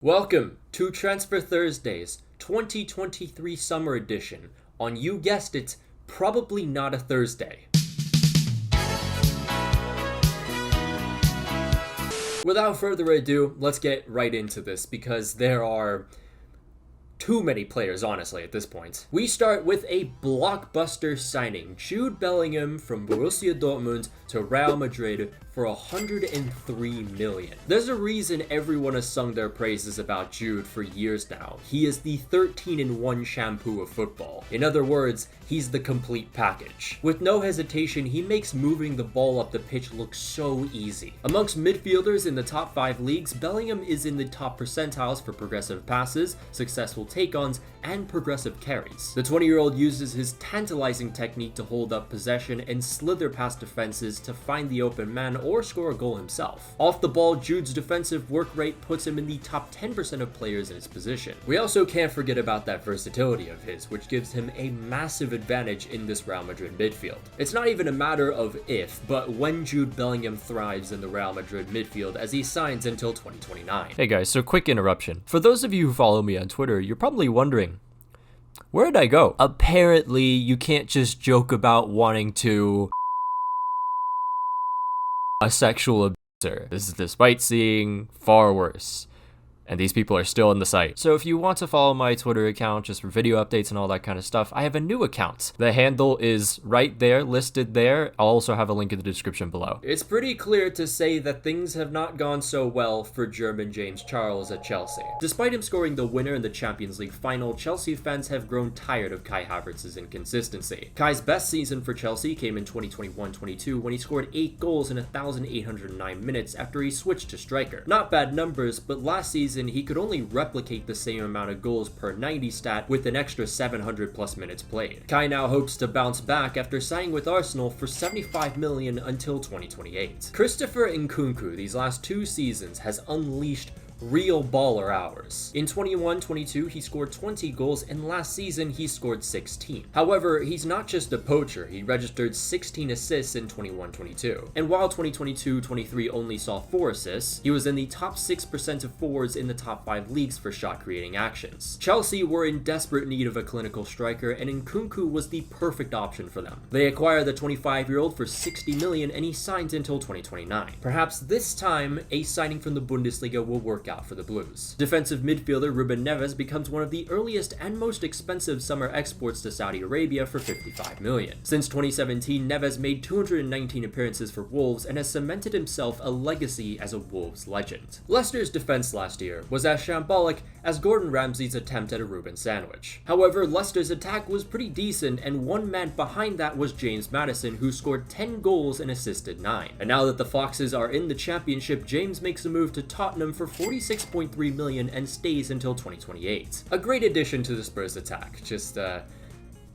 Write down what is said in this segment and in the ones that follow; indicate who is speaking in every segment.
Speaker 1: Welcome to Transfer Thursdays 2023 Summer Edition on, you guessed it, probably not a Thursday. Without further ado, let's get right into this because there are too many players, honestly, at this point. We start with a blockbuster signing, Jude Bellingham from Borussia Dortmund to Real Madrid for $103 million. There's a reason everyone has sung their praises about Jude for years now. He is the 13-in-1 shampoo of football. In other words, he's the complete package. With no hesitation, he makes moving the ball up the pitch look so easy. Amongst midfielders in the top 5 leagues, Bellingham is in the top percentiles for progressive passes, successful take-ons, and progressive carries. The 20-year-old uses his tantalizing technique to hold up possession and slither past defenses to find the open man or score a goal himself. Off the ball, Jude's defensive work rate puts him in the top 10% of players in his position. We also can't forget about that versatility of his, which gives him a massive advantage in this Real Madrid midfield. It's not even a matter of if, but when Jude Bellingham thrives in the Real Madrid midfield as he signs until 2029.
Speaker 2: Hey guys, so quick interruption. For those of you who follow me on Twitter, you're probably wondering, where did I go? Apparently, you can't just joke about wanting to a sexual abuser. This is despite seeing far worse. And these people are still on the site. So if you want to follow my Twitter account just for video updates and all that kind of stuff, I have a new account. The handle is right there, listed there. I'll also have a link in the description below.
Speaker 1: It's pretty clear to say that things have not gone so well for German James Charles at Chelsea. Despite him scoring the winner in the Champions League final, Chelsea fans have grown tired of Kai Havertz's inconsistency. Kai's best season for Chelsea came in 2021-22 when he scored 8 goals in 1,809 minutes after he switched to striker. Not bad numbers, but last season he could only replicate the same amount of goals per 90 stat with an extra 700 plus minutes played. Kai now hopes to bounce back after signing with Arsenal for $75 million until 2028. Christopher Nkunku these last 2 seasons has unleashed real baller hours. In 21-22, he scored 20 goals, and last season he scored 16. However, he's not just a poacher, he registered 16 assists in 21-22. And while 2022-23 only saw 4 assists, he was in the top 6% of forwards in the top 5 leagues for shot-creating actions. Chelsea were in desperate need of a clinical striker, and Nkunku was the perfect option for them. They acquired the 25-year-old for $60 million, and he signs until 2029. Perhaps this time, a signing from the Bundesliga will work out for the Blues. Defensive midfielder Ruben Neves becomes one of the earliest and most expensive summer exports to Saudi Arabia for $55 million. Since 2017, Neves made 219 appearances for Wolves and has cemented himself a legacy as a Wolves legend. Leicester's defense last year was as shambolic as Gordon Ramsay's attempt at a Reuben sandwich. However, Leicester's attack was pretty decent, and one man behind that was James Maddison, who scored 10 goals and assisted 9. And now that the Foxes are in the championship, James makes a move to Tottenham for $46.3 million and stays until 2028. A great addition to the Spurs attack. Just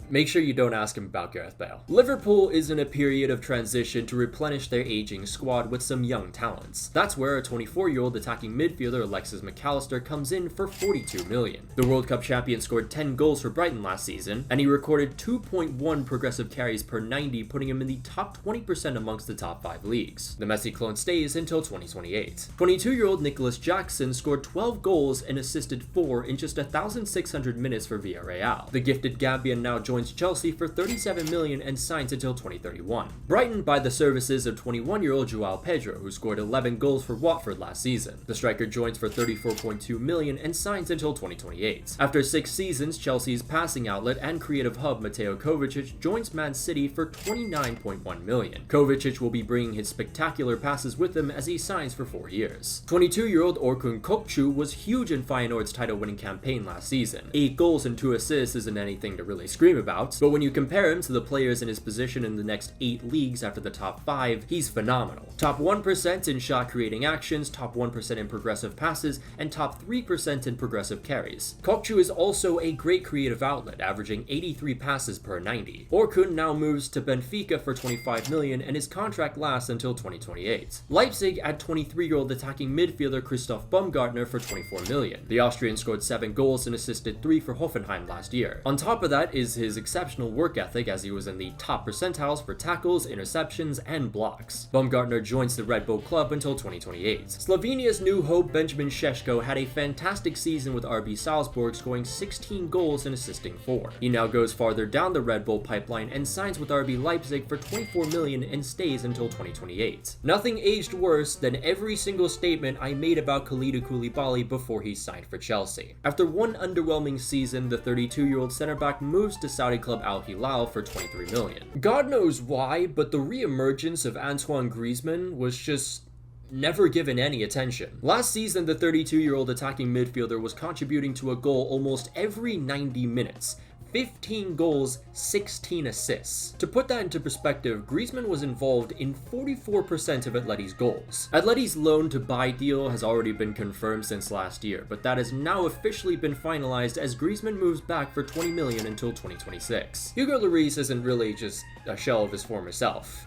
Speaker 1: make sure you don't ask him about Gareth Bale. Liverpool is in a period of transition to replenish their aging squad with some young talents. That's where a 24-year-old attacking midfielder Alexis McAllister comes in for $42 million. The World Cup champion scored 10 goals for Brighton last season, and he recorded 2.1 progressive carries per 90, putting him in the top 20% amongst the top 5 leagues. The Messi clone stays until 2028. 22-year-old Nicholas Jackson scored 12 goals and assisted 4 in just 1,600 minutes for Villarreal. The gifted Gambian now joins Chelsea for $37 million and signs until 2031. Brighton buy the services of 21-year-old Joao Pedro, who scored 11 goals for Watford last season. The striker joins for $34.2 million and signs until 2028. After 6 seasons, Chelsea's passing outlet and creative hub Mateo Kovacic joins Man City for $29.1 million. Kovacic will be bringing his spectacular passes with him as he signs for 4 years. 22-year-old Orkun Kokcu was huge in Feyenoord's title-winning campaign last season. 8 goals and 2 assists isn't anything to really scream about, but when you compare him to the players in his position in the next 8 leagues after the top 5, he's phenomenal. Top 1% in shot creating actions, top 1% in progressive passes, and top 3% in progressive carries. Kokcu is also a great creative outlet, averaging 83 passes per 90. Orkun now moves to Benfica for $25 million, and his contract lasts until 2028. Leipzig add 23-year-old attacking midfielder Christoph Baumgartner for $24 million. The Austrian scored 7 goals and assisted 3 for Hoffenheim last year. On top of that is his his exceptional work ethic as he was in the top percentiles for tackles, interceptions, and blocks. Baumgartner joins the Red Bull club until 2028. Slovenia's new hope Benjamin Šeško had a fantastic season with RB Salzburg, scoring 16 goals and assisting 4. He now goes farther down the Red Bull pipeline and signs with RB Leipzig for 24 million and stays until 2028. Nothing aged worse than every single statement I made about Kalidou Koulibaly before he signed for Chelsea. After one underwhelming season, the 32-year-old center-back moves to Saudi club Al Hilal for 23 million. God knows why, but the re-emergence of Antoine Griezmann was just never given any attention. Last season, the 32-year-old attacking midfielder was contributing to a goal almost every 90 minutes. 15 goals, 16 assists. To put that into perspective, Griezmann was involved in 44% of Atleti's goals. Atleti's loan to buy deal has already been confirmed since last year, but that has now officially been finalized as Griezmann moves back for 20 million until 2026. Hugo Lloris isn't really just a shell of his former self.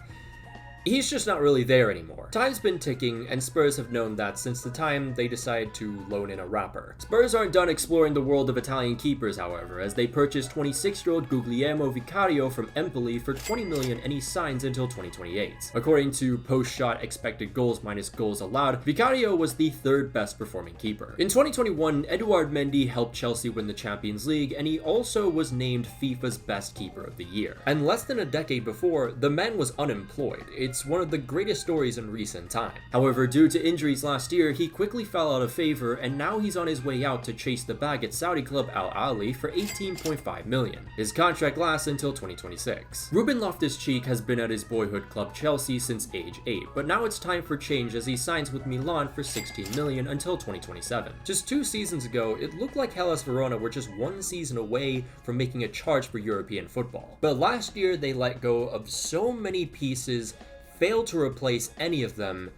Speaker 1: He's just not really there anymore. Time's been ticking, and Spurs have known that since the time they decided to loan in a rapper. Spurs aren't done exploring the world of Italian keepers, however, as they purchased 26-year-old Guglielmo Vicario from Empoli for 20 million and he signs until 2028. According to post-shot expected goals minus goals allowed, Vicario was the third best performing keeper. In 2021, Eduard Mendy helped Chelsea win the Champions League, and he also was named FIFA's best keeper of the year. And less than a decade before, the man was unemployed. It's one of the greatest stories in recent time. However, due to injuries last year, he quickly fell out of favor, and now he's on his way out to chase the bag at Saudi club Al Ahly for 18.5 million. His contract lasts until 2026. Ruben Loftus-Cheek has been at his boyhood club Chelsea since age 8, but now it's time for change as he signs with Milan for 16 million until 2027. Just 2 seasons ago, it looked like Hellas Verona were just 1 season away from making a charge for European football. But last year, they let go of so many pieces, failed to replace any of them,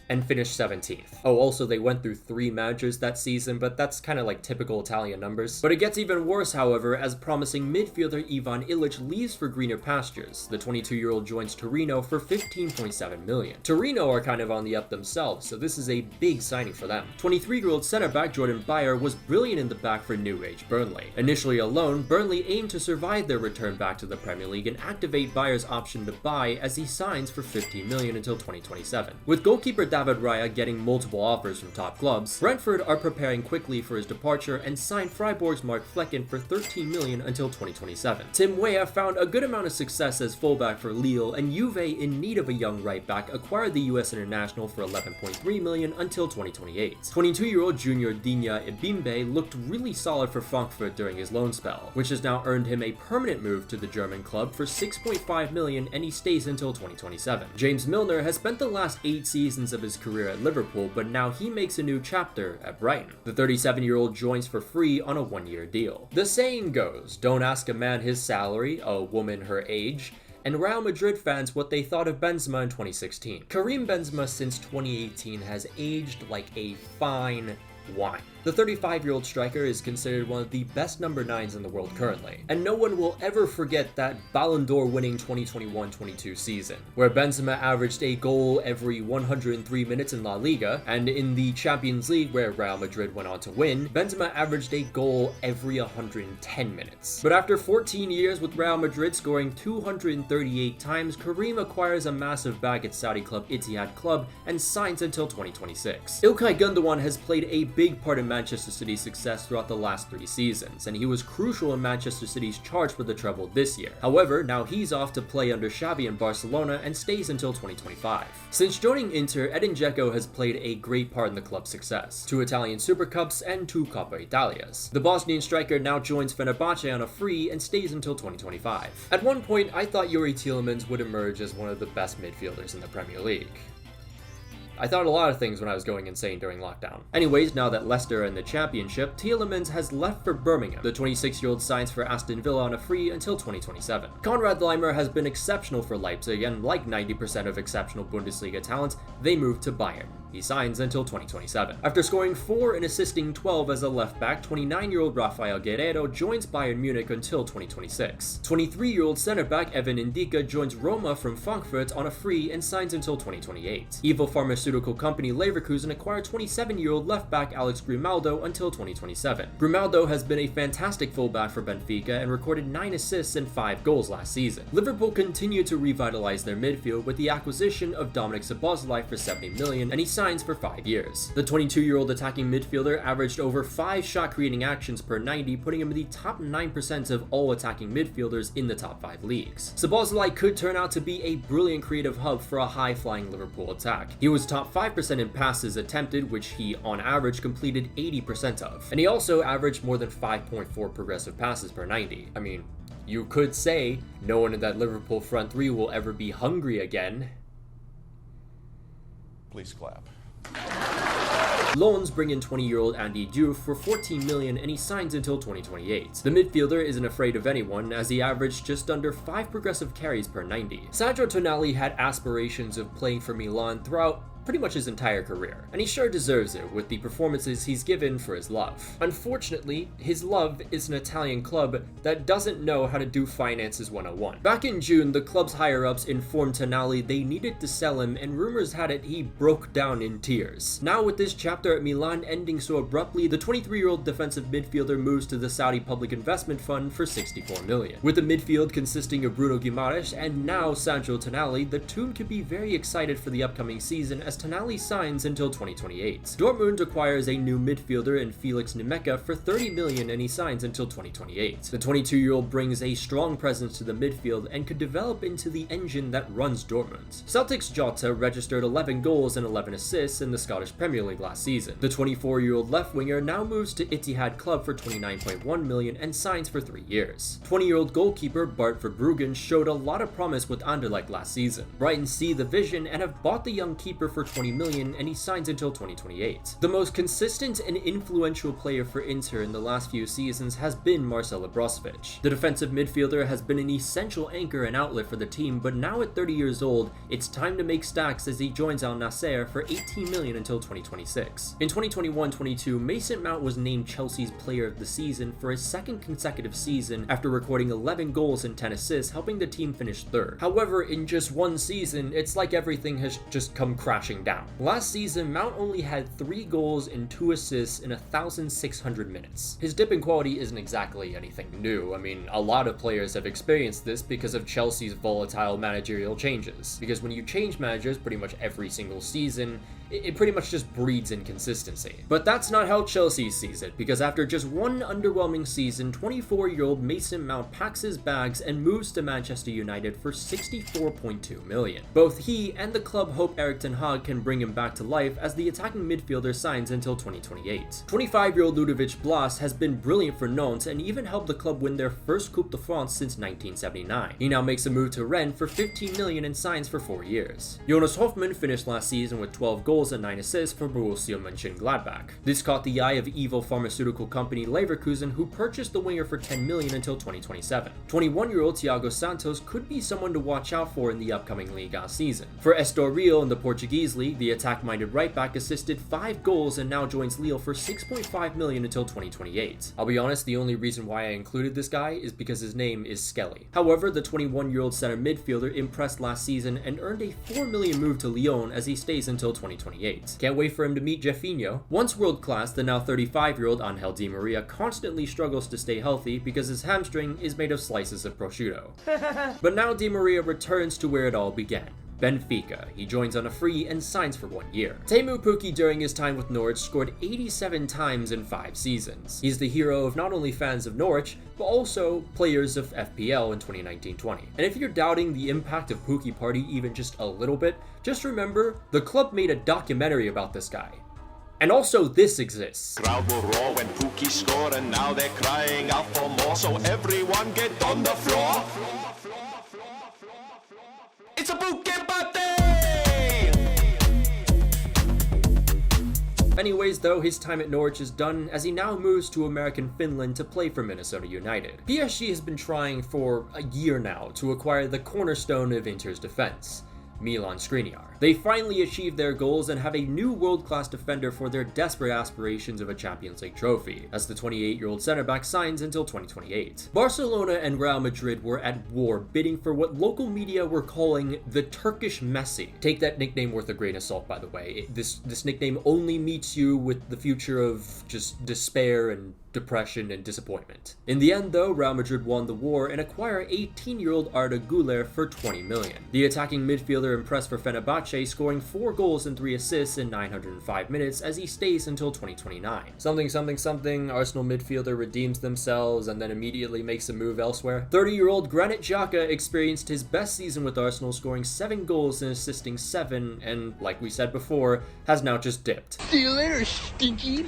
Speaker 1: and finished 17th. Oh, also they went through 3 managers that season, but that's kind of like typical Italian numbers. But it gets even worse, however, as promising midfielder Ivan Ilic leaves for greener pastures. The 22-year-old joins Torino for 15.7 million. Torino are kind of on the up themselves, so this is a big signing for them. 23-year-old center-back Jordan Bayer was brilliant in the back for New Age Burnley. Initially alone, Burnley aimed to survive their return back to the Premier League and activate Bayer's option to buy as he signs for 15 million until 2027. With goalkeeper David Raya getting multiple offers from top clubs, Brentford are preparing quickly for his departure and signed Freiburg's Mark Flecken for 13 million until 2027. Tim Weah found a good amount of success as fullback for Lille, and Juve, in need of a young right back, acquired the US international for 11.3 million until 2028. 22-year-old junior Dinya Ebimbe looked really solid for Frankfurt during his loan spell, which has now earned him a permanent move to the German club for 6.5 million, and he stays until 2027. James Milner has spent the last 8 seasons of his career at Liverpool, but now he makes a new chapter at Brighton. The 37-year-old joins for free on a 1-year deal. The saying goes, don't ask a man his salary, a woman her age, and Real Madrid fans what they thought of Benzema in 2016. Karim Benzema since 2018 has aged like a fine wine. The 35-year-old striker is considered one of the best number 9s in the world currently, and no one will ever forget that Ballon d'Or winning 2021-22 season, where Benzema averaged a goal every 103 minutes in La Liga, and in the Champions League, where Real Madrid went on to win, Benzema averaged a goal every 110 minutes. But after 14 years with Real Madrid scoring 238 times, Karim acquires a massive bag at Saudi club Ittihad Club and signs until 2026. İlkay Gündoğan has played a big part in Manchester City's success throughout the last 3 seasons, and he was crucial in Manchester City's charge for the treble this year. However, now he's off to play under Xavi in Barcelona and stays until 2025. Since joining Inter, Edin Dzeko has played a great part in the club's success, 2 Italian Super Cups and 2 Coppa Italias. The Bosnian striker now joins Fenerbahce on a free and stays until 2025. At one point, I thought Yuri Tielemans would emerge as one of the best midfielders in the Premier League. I thought a lot of things when I was going insane during lockdown. Anyways, now that Leicester are in the Championship, Tielemans has left for Birmingham. The 26-year-old signs for Aston Villa on a free until 2027. Konrad Laimer has been exceptional for Leipzig, and like 90% of exceptional Bundesliga talent, they moved to Bayern. He signs until 2027. After scoring 4 and assisting 12 as a left back, 29-year-old Rafael Guerreiro joins Bayern Munich until 2026. 23-year-old center back Evan Indika joins Roma from Frankfurt on a free and signs until 2028. Evil pharmaceutical company Leverkusen acquired 27-year-old left back Alex Grimaldo until 2027. Grimaldo has been a fantastic fullback for Benfica and recorded 9 assists and 5 goals last season. Liverpool continued to revitalize their midfield with the acquisition of Dominic Szoboszlai for 70 million, and he signs for 5 years. The 22-year-old attacking midfielder averaged over 5 shot-creating actions per 90, putting him in the top 9% of all attacking midfielders in the top 5 leagues. Szoboszlai could turn out to be a brilliant creative hub for a high-flying Liverpool attack. He was top 5% in passes attempted, which he on average completed 80% of, and he also averaged more than 5.4 progressive passes per 90. I mean, you could say no one in that Liverpool front three will ever be hungry again.
Speaker 3: Please clap.
Speaker 1: Loans bring in 20-year-old Andy Diouf for 14 million and he signs until 2028. The midfielder isn't afraid of anyone as he averaged just under 5 progressive carries per 90. Sandro Tonali had aspirations of playing for Milan throughout pretty much his entire career, and he sure deserves it with the performances he's given for his love. Unfortunately, his love is an Italian club that doesn't know how to do finances 101. Back in June, the club's higher-ups informed Tonali they needed to sell him, and rumors had it he broke down in tears. Now with this chapter at Milan ending so abruptly, the 23-year-old defensive midfielder moves to the Saudi Public Investment Fund for 64 million. With the midfield consisting of Bruno Guimaraes and now Sandro Tonali, the Toon could be very excited for the upcoming season as Tonali signs until 2028. Dortmund acquires a new midfielder in Felix Nemeka for 30 million and he signs until 2028. The 22-year-old brings a strong presence to the midfield and could develop into the engine that runs Dortmund. Celtic's Jota registered 11 goals and 11 assists in the Scottish Premier League last season. The 24-year-old left winger now moves to Etihad Club for 29.1 million and signs for 3 years. 20-year-old goalkeeper Bart Verbruggen showed a lot of promise with Anderlecht last season. Brighton see the vision and have bought the young keeper for 20 million and he signs until 2028. The most consistent and influential player for Inter in the last few seasons has been Marcelo Brozovic. The defensive midfielder has been an essential anchor and outlet for the team, but now at 30 years old, it's time to make stacks as he joins Al Nassr for 18 million until 2026. In 2021-22, Mason Mount was named Chelsea's player of the season for his second consecutive season after recording 11 goals and 10 assists, helping the team finish third. However, in just one season, it's like everything has just come crashing down. Last season, Mount only had 3 goals and 2 assists in 1,600 minutes. His dip in quality isn't exactly anything new. I mean, a lot of players have experienced this because of Chelsea's volatile managerial changes. Because when you change managers pretty much every single season, it pretty much just breeds inconsistency. But that's not how Chelsea sees it, because after just one underwhelming season, 24-year-old Mason Mount packs his bags and moves to Manchester United for 64.2 million. Both he and the club hope Erik ten Hag can bring him back to life as the attacking midfielder signs until 2028. 25-year-old Ludovic Blas has been brilliant for Nantes and even helped the club win their first Coupe de France since 1979. He now makes a move to Rennes for 15 million and signs for 4 years. Jonas Hoffmann finished last season with 12 goals and 9 assists for Borussia Mönchengladbach. This caught the eye of evil pharmaceutical company Leverkusen, who purchased the winger for 10 million until 2027. 21-year-old Thiago Santos could be someone to watch out for in the upcoming Liga season. For Estoril in the Portuguese league, the attack-minded right-back assisted 5 goals and now joins Lille for 6.5 million until 2028. I'll be honest, the only reason why I included this guy is because his name is Skelly. However, the 21-year-old center midfielder impressed last season and earned a 4 million move to Lyon as he stays until 2028. Can't wait for him to meet Jeffinho. Once world-class, the now 35-year-old Angel Di Maria constantly struggles to stay healthy because his hamstring is made of slices of prosciutto. But now Di Maria returns to where it all began. Benfica. He joins on a free and signs for 1 year. Teemu Pukki during his time with Norwich scored 87 times in 5 seasons. He's the hero of not only fans of Norwich, but also players of FPL in 2019-20. And if you're doubting the impact of Pukki Party even just a little bit, just remember, the club made a documentary about this guy. And also this exists.
Speaker 3: Crowd will roar when Pookie score and now they're crying out for more, so everyone get on the floor. It's a Pookie party!
Speaker 1: Anyways though, his time at Norwich is done as he now moves to American Finland to play for Minnesota United. PSG has been trying for a year now to acquire the cornerstone of Inter's defense. Milan Skriniar. They finally achieved their goals and have a new world-class defender for their desperate aspirations of a Champions League trophy, as the 28-year-old centre-back signs until 2028. Barcelona and Real Madrid were at war, bidding for what local media were calling the Turkish Messi. Take that nickname with a grain of salt, by the way. This nickname only meets you with the future of just despair and depression and disappointment. In the end, though, Real Madrid won the war and acquired 18-year-old Arda Güler for 20 million. The attacking midfielder impressed for Fenerbahce, scoring 4 goals and 3 assists in 905 minutes as he stays until 2029. Something, Arsenal midfielder redeems themselves and then immediately makes a move elsewhere. 30-year-old Granit Xhaka experienced his best season with Arsenal, scoring 7 goals and assisting 7, and like we said before, has now just dipped.
Speaker 4: See you later, stinky.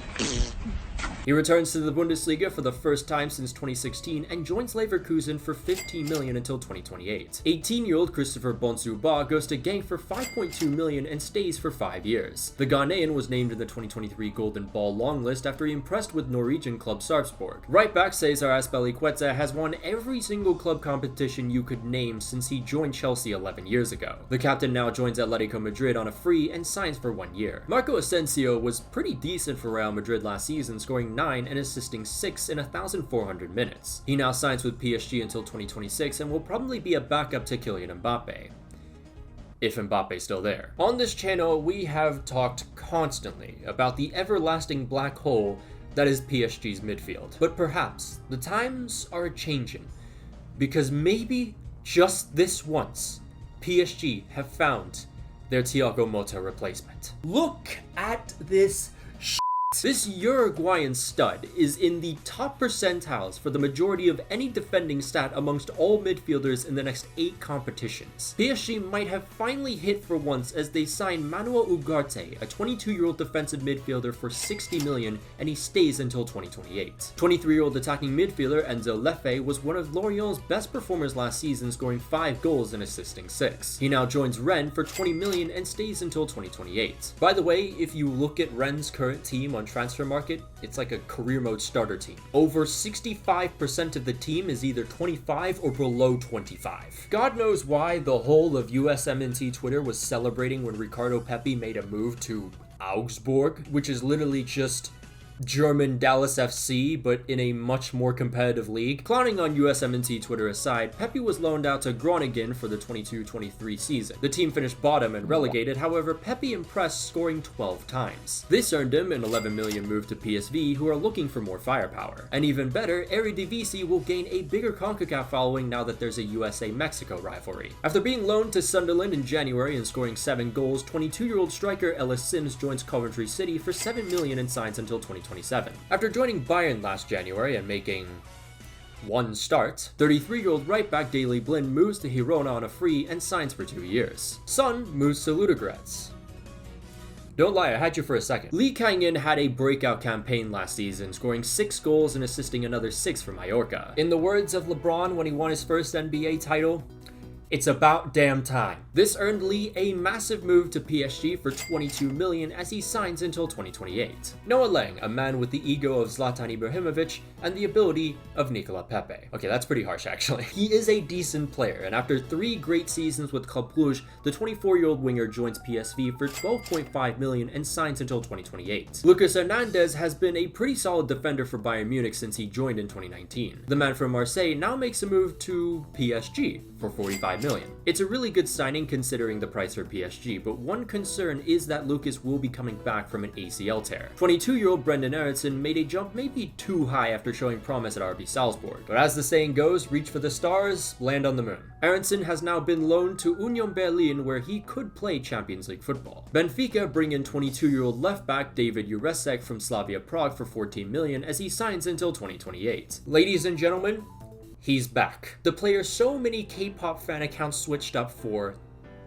Speaker 1: He returns to the Bundesliga for the first time since 2016 and joins Leverkusen for 15 million until 2028. 18-year-old Christopher Bonsu-Ba goes to Genk for 5.2 million and stays for 5 years. The Ghanaian was named in the 2023 Golden Ball long list after he impressed with Norwegian club Sarpsborg. Right back Cesar Azpilicueta has won every single club competition you could name since he joined Chelsea 11 years ago. The captain now joins Atletico Madrid on a free and signs for 1 year. Marco Asensio was pretty decent for Real Madrid last season, scoring 9 and assisting 6 in 1,400 minutes. He now signs with PSG until 2026 and will probably be a backup to Kylian Mbappe, if Mbappe's still there. On this channel, we have talked constantly about the everlasting black hole that is PSG's midfield. But perhaps the times are changing, because maybe just this once, PSG have found their Thiago Motta replacement. Look at this. This Uruguayan stud is in the top percentiles for the majority of any defending stat amongst all midfielders in the next 8 competitions. PSG might have finally hit for once as they sign Manuel Ugarte, a 22-year-old defensive midfielder, for 60 million, and he stays until 2028. 23-year-old attacking midfielder Enzo Leffe was one of Lorient's best performers last season, scoring 5 goals and assisting 6. He now joins Rennes for 20 million and stays until 2028. By the way, if you look at Rennes' current team on transfer market, it's like a career mode starter team. Over 65% of the team is either 25 or below 25. God knows why the whole of USMNT Twitter was celebrating when Ricardo Pepi made a move to Augsburg, which is literally just German Dallas FC, but in a much more competitive league. Clowning on USMNT Twitter aside, Pepi was loaned out to Groningen for the 22-23 season. The team finished bottom and relegated, however, Pepi impressed, scoring 12 times. This earned him an 11 million move to PSV, who are looking for more firepower. And even better, Eredivisie will gain a bigger CONCACAF following now that there's a USA-Mexico rivalry. After being loaned to Sunderland in January and scoring 7 goals, 22-year-old striker Ellis Sims joins Coventry City for 7 million and signs until 2027. After joining Bayern last January and making 1 start, 33-year-old right-back Daley Blind moves to Girona on a free and signs for 2 years. Son moves to Ludogorets. Don't lie, I had you for a second. Lee Kang-in had a breakout campaign last season, scoring 6 goals and assisting another 6 for Mallorca. In the words of LeBron when he won his first NBA title, "It's about damn time." This earned Lee a massive move to PSG for 22 million as he signs until 2028. Noah Lang, a man with the ego of Zlatan Ibrahimovic and the ability of Nicolas Pepe. Okay, that's pretty harsh actually. He is a decent player, and after 3 great seasons with Club Brugge, the 24-year-old winger joins PSV for 12.5 million and signs until 2028. Lucas Hernandez has been a pretty solid defender for Bayern Munich since he joined in 2019. The man from Marseille now makes a move to PSG for 45 million. It's a really good signing considering the price for PSG, but one concern is that Lucas will be coming back from an ACL tear. 22-year-old Brendan Aronson made a jump maybe too high after showing promise at RB Salzburg, but as the saying goes, reach for the stars, land on the moon. Aronson has now been loaned to Union Berlin, where he could play Champions League football. Benfica bring in 22-year-old left-back David Jurecek from Slavia Prague for 14 million as he signs until 2028. Ladies and gentlemen, he's back. The player so many K-pop fan accounts switched up for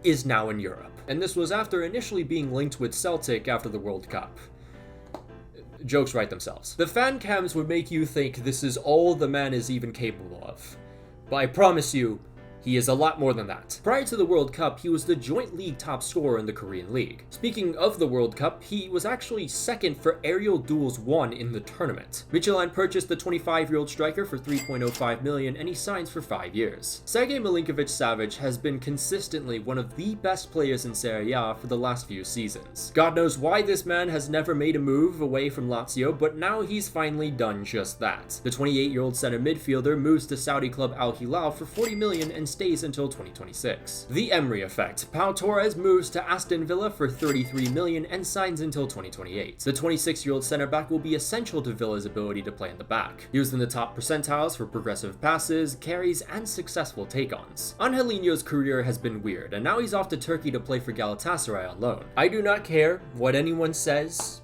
Speaker 1: is now in Europe. And this was after initially being linked with Celtic after the World Cup. Jokes write themselves. The fan cams would make you think this is all the man is even capable of. But I promise you, he is a lot more than that. Prior to the World Cup, he was the joint league top scorer in the Korean League. Speaking of the World Cup, he was actually second for aerial duels won in the tournament. Midtjylland purchased the 25-year-old striker for $3.05 million, and he signs for 5 years. Sergej Milinkovic-Savic has been consistently one of the best players in Serie A for the last few seasons. God knows why this man has never made a move away from Lazio, but now he's finally done just that. The 28-year-old center midfielder moves to Saudi club Al Hilal for $40 million and stays until 2026. The Emery effect. Pau Torres moves to Aston Villa for $33 million and signs until 2028. The 26-year-old center back will be essential to Villa's ability to play in the back. He was in the top percentiles for progressive passes, carries, and successful take-ons. Angelino's career has been weird, and now he's off to Turkey to play for Galatasaray on loan. I do not care what anyone says.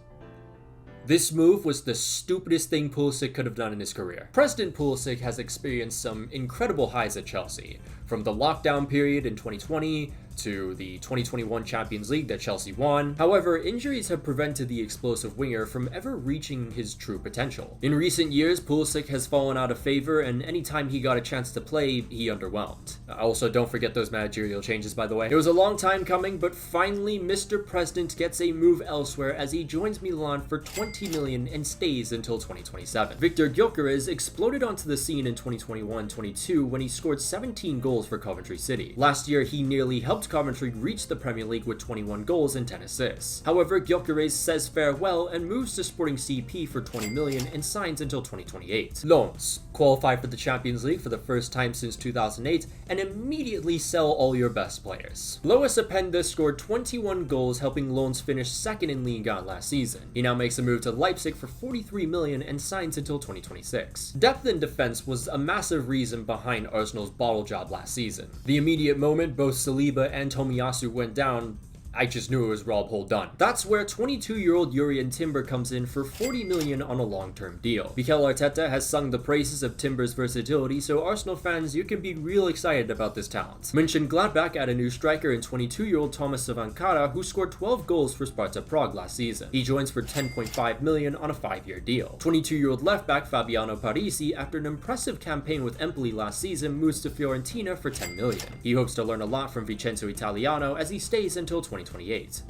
Speaker 1: This move was the stupidest thing Pulisic could have done in his career. President Pulisic has experienced some incredible highs at Chelsea, from the lockdown period in 2020 to the 2021 Champions League that Chelsea won. However, injuries have prevented the explosive winger from ever reaching his true potential. In recent years, Pulisic has fallen out of favor, and anytime he got a chance to play, he underwhelmed. Also, don't forget those managerial changes, by the way. It was a long time coming, but finally, Mr. President gets a move elsewhere as he joins Milan for $20 million and stays until 2027. Viktor Gyökeres exploded onto the scene in 2021-22 when he scored 17 goals for Coventry City. Last year, he nearly helped Coventry reached the Premier League with 21 goals and 10 assists. However, Gyökeres says farewell and moves to Sporting CP for $20 million and signs until 2028. Loans. Qualify for the Champions League for the first time since 2008 and immediately sell all your best players. Lois Openda scored 21 goals, helping Loans finish second in Ligue 1 last season. He now makes a move to Leipzig for $43 million and signs until 2026. Depth in defense was a massive reason behind Arsenal's bottle job last season. The immediate moment both Saliba and Tomiyasu went down, I just knew it was Rob Hull-done. That's where 22-year-old Jurrien Timber comes in for $40 million on a long-term deal. Mikel Arteta has sung the praises of Timber's versatility, so Arsenal fans, you can be real excited about this talent. Mönchengladbach add a new striker in 22-year-old Thomas Savankara, who scored 12 goals for Sparta Prague last season. He joins for $10.5 million on a 5-year deal. 22-year-old left-back Fabiano Parisi, after an impressive campaign with Empoli last season, moves to Fiorentina for $10 million. He hopes to learn a lot from Vincenzo Italiano as he stays until 2028.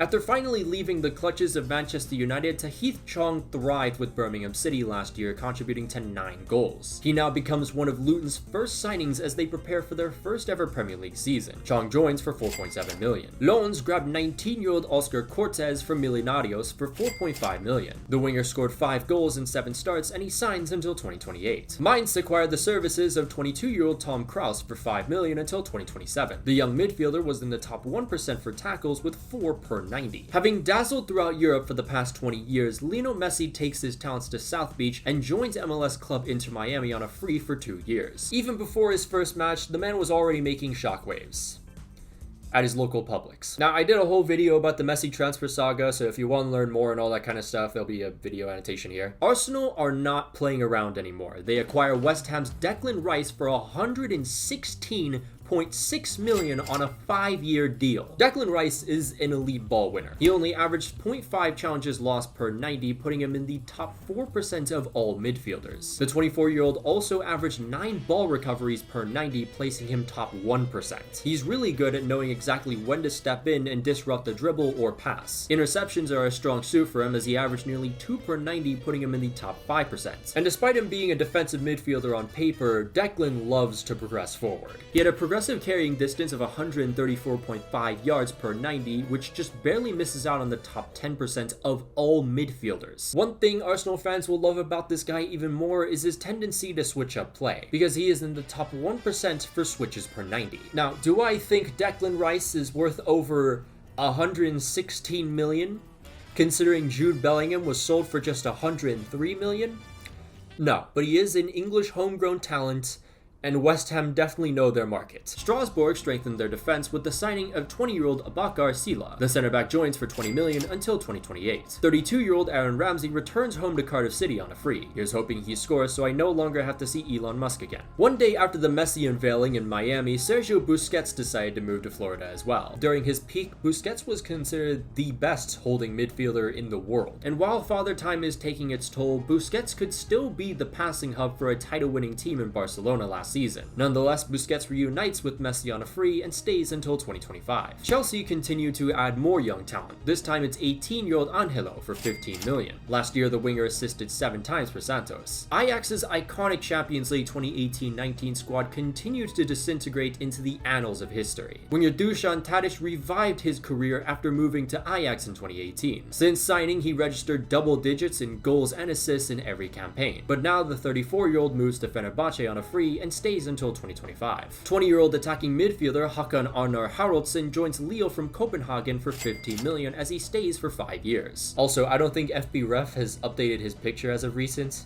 Speaker 1: After finally leaving the clutches of Manchester United, Tahith Chong thrived with Birmingham City last year, contributing to 9 goals. He now becomes one of Luton's first signings as they prepare for their first ever Premier League season. Chong joins for $4.7 million. Loans grabbed 19-year-old Oscar Cortez from Millonarios for $4.5 million. The winger scored 5 goals in 7 starts, and he signs until 2028. Mainz acquired the services of 22-year-old Tom Kraus for $5 million until 2027. The young midfielder was in the top 1% for tackles with 4 per 90. Having dazzled throughout Europe for the past 20 years, Lionel Messi takes his talents to South Beach and joins MLS club Inter Miami on a free for 2 years. Even before his first match, the man was already making shockwaves at his local Publix. Now, I did a whole video about the Messi transfer saga, so if you want to learn more and all that kind of stuff, there'll be a video annotation here. Arsenal are not playing around anymore. They acquire West Ham's Declan Rice for $116.6 million on a 5-year deal. Declan Rice is an elite ball winner. He only averaged 0.5 challenges lost per 90, putting him in the top 4% of all midfielders. The 24-year-old also averaged 9 ball recoveries per 90, placing him top 1%. He's really good at knowing exactly when to step in and disrupt the dribble or pass. Interceptions are a strong suit for him, as he averaged nearly 2 per 90, putting him in the top 5%. And despite him being a defensive midfielder on paper, Declan loves to progress forward. He had a progressive carrying distance of 134.5 yards per 90, which just barely misses out on the top 10% of all midfielders. One thing Arsenal fans will love about this guy even more is his tendency to switch up play, because he is in the top 1% for switches per 90. Now, do I think Declan Rice is worth over $116 million, considering Jude Bellingham was sold for just $103 million? No, but he is an English homegrown talent, and West Ham definitely know their market. Strasbourg strengthened their defense with the signing of 20-year-old Abakar Sila. The center-back joins for $20 million until 2028. 32-year-old Aaron Ramsey returns home to Cardiff City on a free. Here's hoping he scores so I no longer have to see Elon Musk again. One day after the Messi unveiling in Miami, Sergio Busquets decided to move to Florida as well. During his peak, Busquets was considered the best holding midfielder in the world. And while father time is taking its toll, Busquets could still be the passing hub for a title-winning team in Barcelona last last season. Nonetheless, Busquets reunites with Messi on a free and stays until 2025. Chelsea continue to add more young talent. This time it's 18-year-old Angelo for 15 million. Last year, the winger assisted 7 times for Santos. Ajax's iconic Champions League 2018-19 squad continued to disintegrate into the annals of history. Winger Dusan Tadic revived his career after moving to Ajax in 2018. Since signing, he registered double digits in goals and assists in every campaign. But now the 34-year-old moves to Fenerbahce on a free and stays until 2025. 20-year-old attacking midfielder Hakan Arnar Haraldsson joins Leo from Copenhagen for 15 million as he stays for 5 years. Also, I don't think FBref has updated his picture as of recent,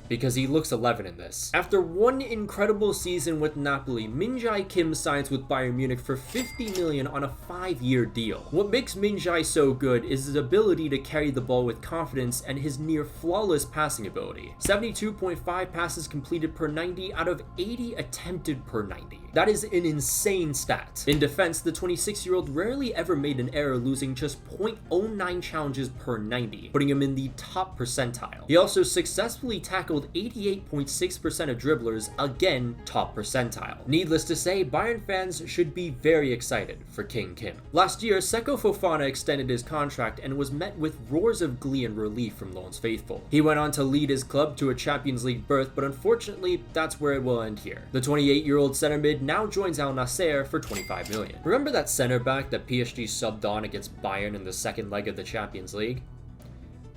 Speaker 1: because he looks 11 in this. After one incredible season with Napoli, Min-jae Kim signs with Bayern Munich for 50 million on a 5-year deal. What makes Min-jae so good is his ability to carry the ball with confidence and his near flawless passing ability. 72.5 passes completed per 90 out of 80 attempted per 90. That is an insane stat. In defense, the 26-year-old rarely ever made an error, losing just 0.09 challenges per 90, putting him in the top percentile. He also successfully tackled 88.6% of dribblers, again top percentile. Needless to say, Bayern fans should be very excited for King Kim. Last year, Seko Fofana extended his contract and was met with roars of glee and relief from Loan's faithful. He went on to lead his club to a Champions League berth, but unfortunately, that's where it will end here. The 28-year-old center mid now joins Al Nassr for 25 million. Remember that center back that PSG subbed on against Bayern in the second leg of the Champions League?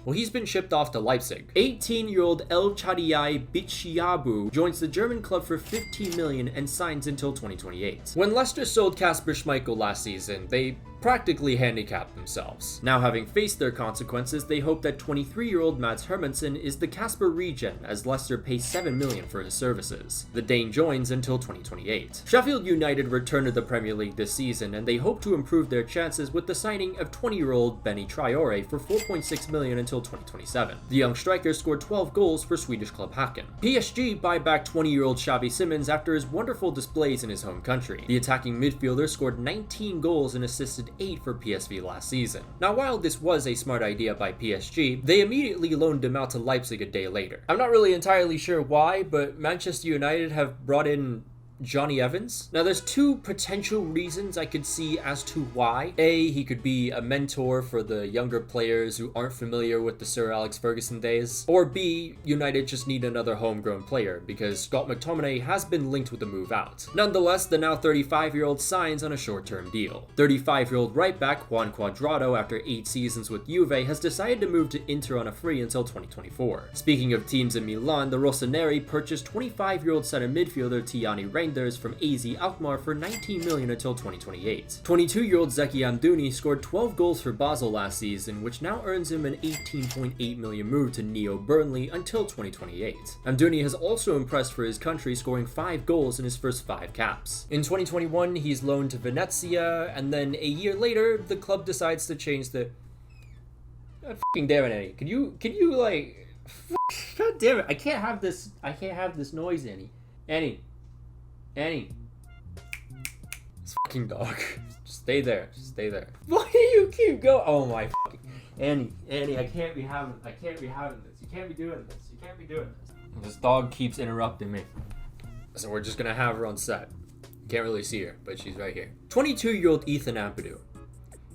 Speaker 1: Well, he's been shipped off to Leipzig. 18-year-old El Chadiai Bichiabu joins the German club for 15 million and signs until 2028. When Leicester sold Kasper Schmeichel last season, they practically handicapped themselves. Now, having faced their consequences, they hope that 23-year-old Mads Hermansen is the Kasper regen, as Leicester pays 7 million for his services. The Dane joins until 2028. Sheffield United return to the Premier League this season, and they hope to improve their chances with the signing of 20-year-old Benny Traore for 4.6 million until 2027. The young striker scored 12 goals for Swedish club Häcken. PSG buy back 20-year-old Xavi Simons after his wonderful displays in his home country. The attacking midfielder scored 19 goals and assisted 8 for PSV last season. Now, while this was a smart idea by PSG, they immediately loaned him out to Leipzig a day later. I'm not really entirely sure why, but Manchester United have brought in Johnny Evans. Now, there's two potential reasons I could see as to why. A, he could be a mentor for the younger players who aren't familiar with the Sir Alex Ferguson days. Or B, United just need another homegrown player because Scott McTominay has been linked with the move out. Nonetheless, the now 35-year-old signs on a short-term deal. 35-year-old right-back Juan Cuadrado, after 8 seasons with Juve, has decided to move to Inter on a free until 2024. Speaking of teams in Milan, the Rossoneri purchased 25-year-old center midfielder Tiani Reinders from AZ Alkmaar for 19 million until 2028. 22-year-old Zeki Amdouni scored 12 goals for Basel last season, which now earns him an 18.8 million move to Neo Burnley until 2028. Amdouni has also impressed for his country, scoring 5 goals in his first 5 caps. In 2021, he's loaned to Venezia, and then a year later, the club decides to change the... God fucking damn it, Annie. Can you like... God damn it, I can't have this noise, Annie. Annie. This fucking dog. Just stay there. Why do you keep going? Oh my fucking... Annie, I can't be having this. You can't be doing this. This dog keeps interrupting me. So we're just gonna have her on set. Can't really see her, but she's right here. 22-year-old Ethan Ampadu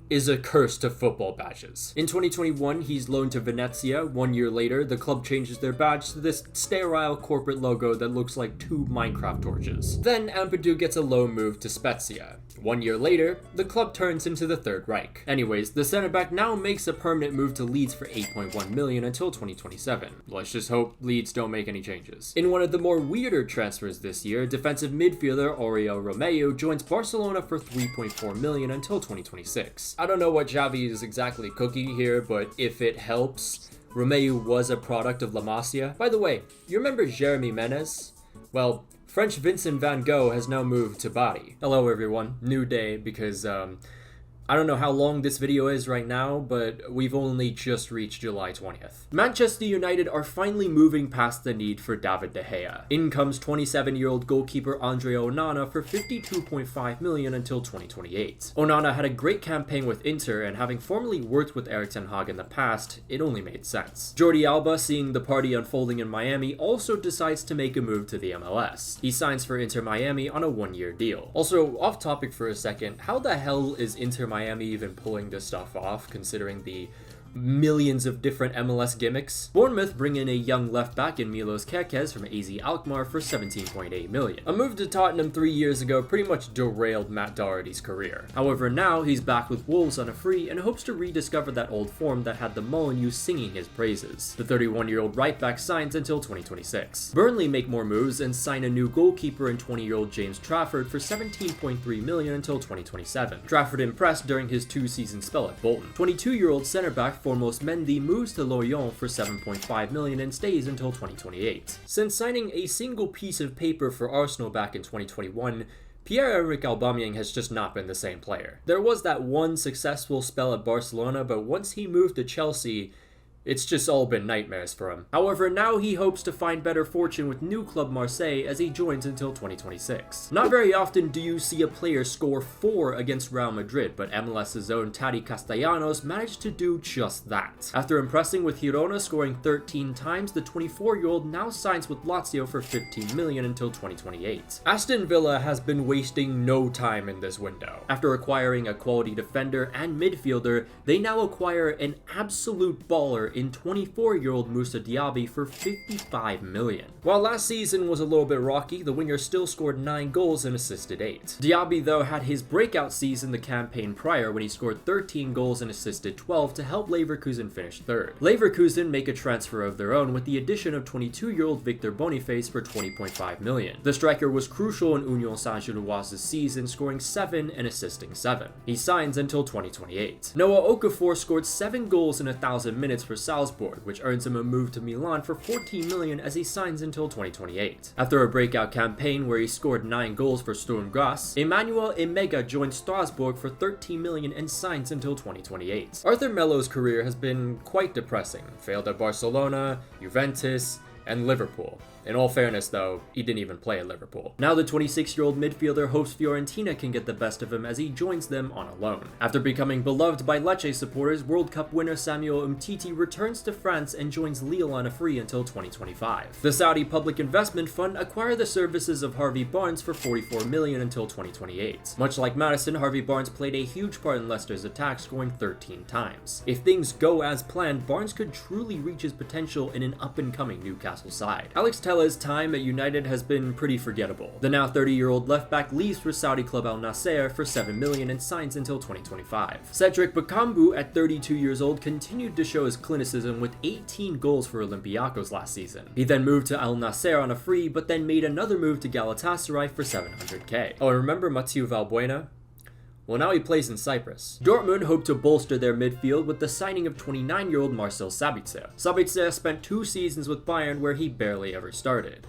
Speaker 1: is a curse to football badges. In 2021, he's loaned to Venezia. 1 year later, the club changes their badge to this sterile corporate logo that looks like 2 Minecraft torches. Then Ampadu gets a loan move to Spezia. 1 year later, the club turns into the Third Reich. Anyways, the center back now makes a permanent move to Leeds for 8.1 million until 2027. Let's just hope Leeds don't make any changes. In one of the more weirder transfers this year, defensive midfielder Oriol Romeu joins Barcelona for 3.4 million until 2026. I don't know what Xavi is exactly cooking here, but if it helps, Romeu was a product of La Masia. By the way, you remember Jeremy Menez? Well, French Vincent van Gogh has now moved to Bari. Hello everyone, new day because I don't know how long this video is right now, but we've only just reached July 20th. Manchester United are finally moving past the need for David De Gea. In comes 27-year-old goalkeeper Andre Onana for 52.5 million until 2028. Onana had a great campaign with Inter, and having formerly worked with Erik ten Hag in the past, it only made sense. Jordi Alba, seeing the party unfolding in Miami, also decides to make a move to the MLS. He signs for Inter Miami on a one-year deal. Also, off topic for a second, how the hell is Inter Miami even pulling this stuff off, considering the millions of different MLS gimmicks? Bournemouth bring in a young left back in Milos Kerkez from AZ Alkmaar for 17.8 million. A move to Tottenham 3 years ago pretty much derailed Matt Doherty's career. However, now he's back with Wolves on a free and hopes to rediscover that old form that had the Molineux singing his praises. The 31-year-old right back signs until 2026. Burnley make more moves and sign a new goalkeeper in 20-year-old James Trafford for 17.3 million until 2027. Trafford impressed during his 2-season spell at Bolton. 22-year-old centre back Formos Mendy moves to Lorient for 7.5 million and stays until 2028. Since signing a single piece of paper for Arsenal back in 2021, Pierre-Emerick Aubameyang has just not been the same player. There was that one successful spell at Barcelona, but once he moved to Chelsea, it's just all been nightmares for him. However, now he hopes to find better fortune with new club Marseille as he joins until 2026. Not very often do you see a player score 4 against Real Madrid, but MLS's own Tati Castellanos managed to do just that. After impressing with Girona scoring 13 times, the 24-year-old now signs with Lazio for 15 million until 2028. Aston Villa has been wasting no time in this window. After acquiring a quality defender and midfielder, they now acquire an absolute baller in 24-year-old Moussa Diaby for 55 million. While last season was a little bit rocky, the winger still scored 9 goals and assisted 8. Diaby, though, had his breakout season the campaign prior when he scored 13 goals and assisted 12 to help Leverkusen finish 3rd. Leverkusen make a transfer of their own with the addition of 22-year-old Victor Boniface for 20.5 million. The striker was crucial in Union Saint-Gilloise's season, scoring 7 and assisting 7. He signs until 2028. Noah Okafor scored 7 goals in 1,000 minutes for Salzburg, which earns him a move to Milan for 14 million as he signs until 2028. After a breakout campaign where he scored 9 goals for Sturm Graz, Emmanuel Emega joined Strasbourg for 13 million and signs until 2028. Arthur Melo's career has been quite depressing. Failed at Barcelona, Juventus, and Liverpool. In all fairness though, he didn't even play at Liverpool. Now the 26-year-old midfielder hopes Fiorentina can get the best of him as he joins them on a loan. After becoming beloved by Lecce supporters, World Cup winner Samuel Umtiti returns to France and joins Lille on a free until 2025. The Saudi Public Investment Fund acquired the services of Harvey Barnes for 44 million until 2028. Much like Madison, Harvey Barnes played a huge part in Leicester's attack, scoring 13 times. If things go as planned, Barnes could truly reach his potential in an up-and-coming Newcastle side. Alex Tella's time at United has been pretty forgettable. The now 30-year-old left-back leaves for Saudi club Al Nasser for 7 million and signs until 2025. Cedric Bakambu, at 32 years old, continued to show his clinicism with 18 goals for Olympiacos last season. He then moved to Al Nasser on a free, but then made another move to Galatasaray for 700k. Oh, and remember Mathieu Valbuena? Well, now he plays in Cyprus. Dortmund hope to bolster their midfield with the signing of 29-year-old Marcel Sabitzer. Sabitzer spent 2 seasons with Bayern where he barely ever started.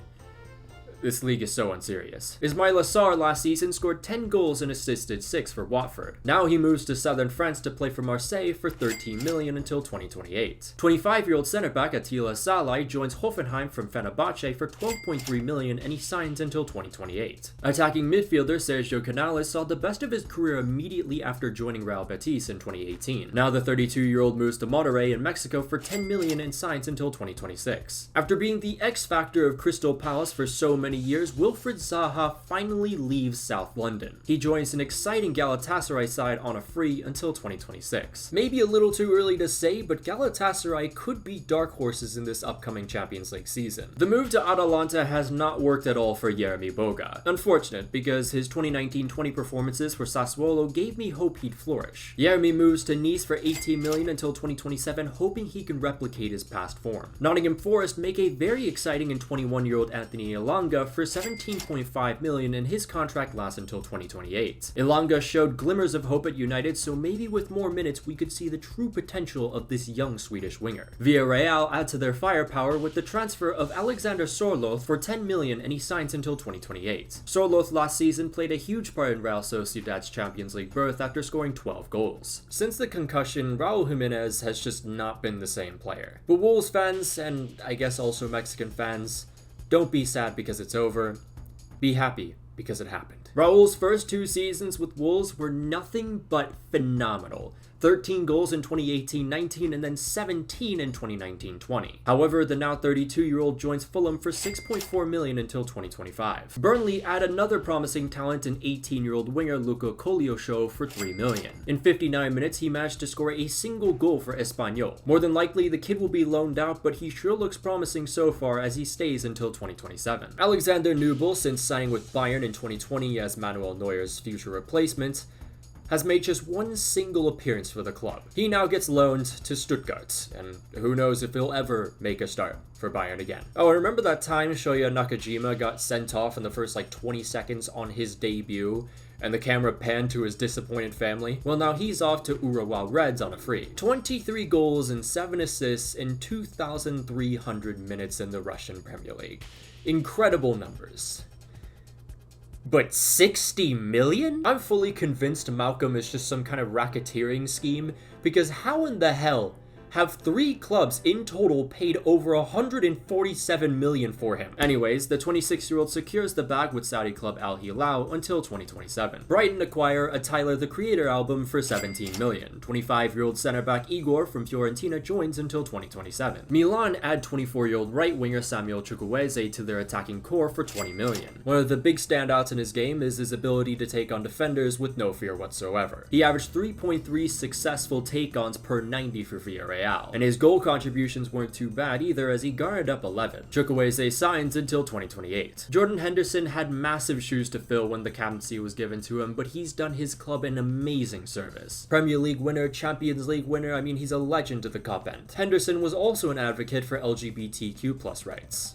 Speaker 1: This league is so unserious. Ismail Assar last season scored 10 goals and assisted 6 for Watford. Now he moves to southern France to play for Marseille for 13 million until 2028. 25-year-old centre-back Attila Salai joins Hoffenheim from Fenerbahce for 12.3 million and he signs until 2028. Attacking midfielder Sergio Canales saw the best of his career immediately after joining Real Betis in 2018. Now the 32-year-old moves to Monterrey in Mexico for 10 million and signs until 2026. After being the X-factor of Crystal Palace for so many years, Wilfried Zaha finally leaves South London. He joins an exciting Galatasaray side on a free until 2026. Maybe a little too early to say, but Galatasaray could be dark horses in this upcoming Champions League season. The move to Atalanta has not worked at all for Jeremy Boga. Unfortunate, because his 2019-20 performances for Sassuolo gave me hope he'd flourish. Jeremy moves to Nice for 18 million until 2027, hoping he can replicate his past form. Nottingham Forest make a very exciting and 21-year-old Anthony Elanga Ilanga for 17.5 million, and his contract lasts until 2028. Ilanga showed glimmers of hope at United, so maybe with more minutes we could see the true potential of this young Swedish winger. Villarreal add to their firepower with the transfer of Alexander Sorloth for 10 million, and he signs until 2028. Sorloth last season played a huge part in Real Sociedad's Champions League berth after scoring 12 goals. Since the concussion, Raul Jimenez has just not been the same player. But Wolves fans, and I guess also Mexican fans, don't be sad because it's over. Be happy because it happened. Raul's first 2 seasons with Wolves were nothing but phenomenal. 13 goals in 2018-19 and then 17 in 2019-20. However, the now 32-year-old joins Fulham for 6.4 million until 2025. Burnley add another promising talent, an 18-year-old winger Luca Koleosho for 3 million. In 59 minutes, he managed to score a single goal for Espanyol. More than likely, the kid will be loaned out, but he sure looks promising so far as he stays until 2027. Alexander Nubel, since signing with Bayern in 2020 as Manuel Neuer's future replacement, has made just one single appearance for the club. He now gets loaned to Stuttgart, and who knows if he'll ever make a start for Bayern again. Oh, and remember that time Shoya Nakajima got sent off in the first 20 seconds on his debut, and the camera panned to his disappointed family? Well, now he's off to Urawa Reds on a free. 23 goals and 7 assists in 2,300 minutes in the Russian Premier League. Incredible numbers. But 60 million? I'm fully convinced Malcolm is just some kind of racketeering scheme, because how in the hell have 3 clubs in total paid over 147 million for him? Anyways, the 26-year-old secures the bag with Saudi club Al Hilal until 2027. Brighton acquire a Tyler the Creator album for 17 million. 25-year-old center back Igor from Fiorentina joins until 2027. Milan add 24-year-old right winger Samuel Chukwueze to their attacking core for 20 million. One of the big standouts in his game is his ability to take on defenders with no fear whatsoever. He averaged 3.3 successful take-ons per 90 for Villarreal, and his goal contributions weren't too bad either, as he garnered up 11. Chukwueze signs until 2028. Jordan Henderson had massive shoes to fill when the captaincy was given to him, but he's done his club an amazing service. Premier League winner, Champions League winner, I mean, he's a legend to the cup end. Henderson was also an advocate for LGBTQ+ rights.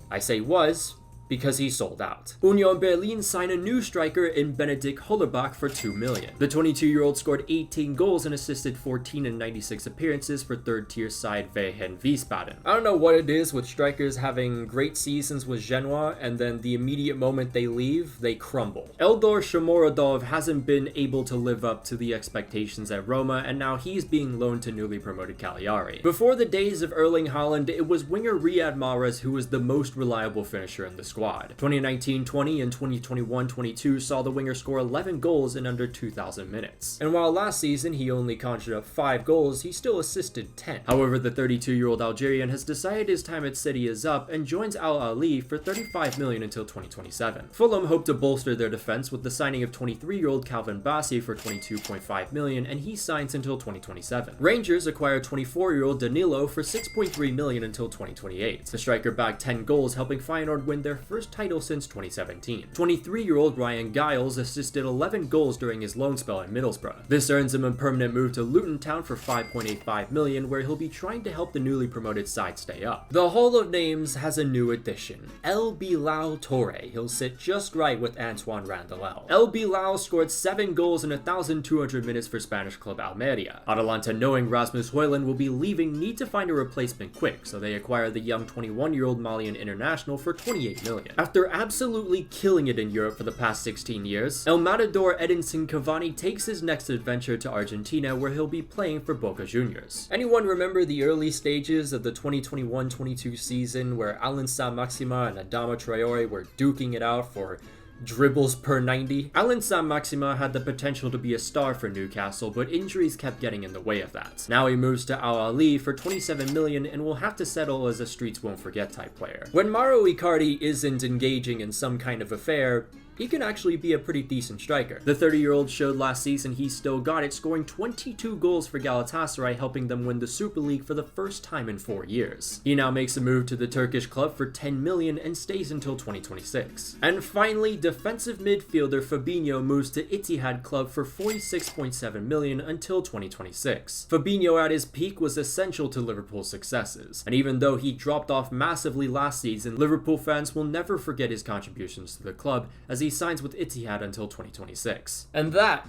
Speaker 1: I say was, because he sold out. Union Berlin signed a new striker in Benedikt Hollerbach for 2 million. The 22-year-old scored 18 goals and assisted 14 in 96 appearances for third-tier side Wehen Wiesbaden. I don't know what it is with strikers having great seasons with Genoa, and then the immediate moment they leave, they crumble. Eldor Shomorodov hasn't been able to live up to the expectations at Roma, and now he's being loaned to newly promoted Cagliari. Before the days of Erling Haaland, it was winger Riyad Mahrez who was the most reliable finisher in the squad. 2019-20 and 2021-22 saw the winger score 11 goals in under 2,000 minutes. And while last season he only conjured up 5 goals, he still assisted 10. However, the 32-year-old Algerian has decided his time at City is up and joins Al Ahly for 35 million until 2027. Fulham hope to bolster their defense with the signing of 23-year-old Calvin Bassey for 22.5 million, and he signs until 2027. Rangers acquire 24-year-old Danilo for 6.3 million until 2028. The striker bagged 10 goals, helping Feyenoord win their first title since 2017. 23-year-old Ryan Giles assisted 11 goals during his loan spell at Middlesbrough. This earns him a permanent move to Luton Town for 5.85 million, where he'll be trying to help the newly promoted side stay up. The Hall of Names has a new addition, El Bilal Touré. He'll sit just right with Antoine Randall. El Bilal scored 7 goals in 1,200 minutes for Spanish club Almeria. Atalanta, knowing Rasmus Højlund will be leaving, need to find a replacement quick, so they acquire the young 21-year-old Malian international for 28 million. After absolutely killing it in Europe for the past 16 years, El Matador Edinson Cavani takes his next adventure to Argentina, where he'll be playing for Boca Juniors. Anyone remember the early stages of the 2021-22 season where Alan Saint-Maximin and Adama Traore were duking it out for dribbles per 90? Alan Saint-Maximin had the potential to be a star for Newcastle, but injuries kept getting in the way of that. Now he moves to Al Ahly for 27 million and will have to settle as a streets won't forget type player. When Mauro Icardi isn't engaging in some kind of affair, he can actually be a pretty decent striker. The 30-year-old showed last season he still got it, scoring 22 goals for Galatasaray, helping them win the Super League for the first time in 4 years. He now makes a move to the Turkish club for 10 million and stays until 2026. And finally, defensive midfielder Fabinho moves to Etihad club for 46.7 million until 2026. Fabinho at his peak was essential to Liverpool's successes, and even though he dropped off massively last season, Liverpool fans will never forget his contributions to the club as he signs with Etihad until 2026. And that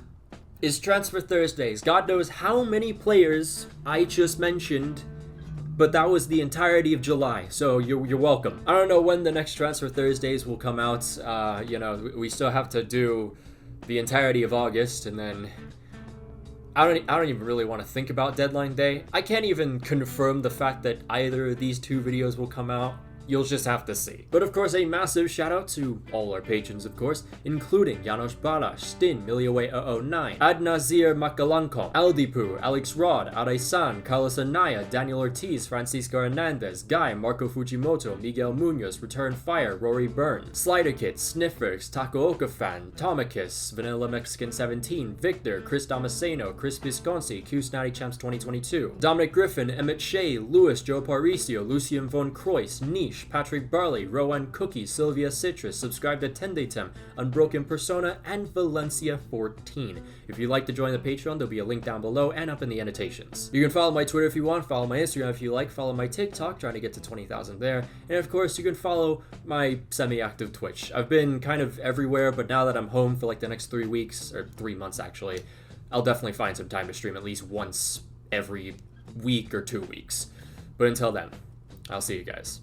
Speaker 1: is Transfer Thursdays. God knows how many players I just mentioned, but that was the entirety of July, so you're welcome. I don't know when the next Transfer Thursdays will come out. We still have to do the entirety of August, and then I don't even really want to think about deadline day. I can't even confirm the fact that either of these two videos will come out. You'll just have to see. But of course, a massive shout out to all our patrons, of course, including Janos Balash, Stin, Miliaway009, Adnazir Makalankom, Aldipu, Alex Rod, Araisan, Carlos Anaya, Daniel Ortiz, Francisco Hernandez, Guy, Marco Fujimoto, Miguel Munoz, Return Fire, Rory Byrne, Slider Kit, Sniffers, Taco Okafan, Tomicus, Vanilla Mexican 17, Victor, Chris Damasceno, Chris Visconsi, Q Snatty Champs 2022, Dominic Griffin, Emmett Shea, Lewis, Joe Paricio, Lucian von Croix, Niche, Patrick Barley, Rowan Cookie, Sylvia Citrus, subscribe to Tendetem, Unbroken Persona, and Valencia 14. If you'd like to join the Patreon, there'll be a link down below and up in the annotations. You can follow my Twitter if you want, follow my Instagram if you like, follow my TikTok, trying to get to 20,000 there, and of course you can follow my semi-active Twitch. I've been kind of everywhere, but now that I'm home for like the next 3 weeks, or 3 months actually, I'll definitely find some time to stream at least once every week or 2 weeks. But until then, I'll see you guys.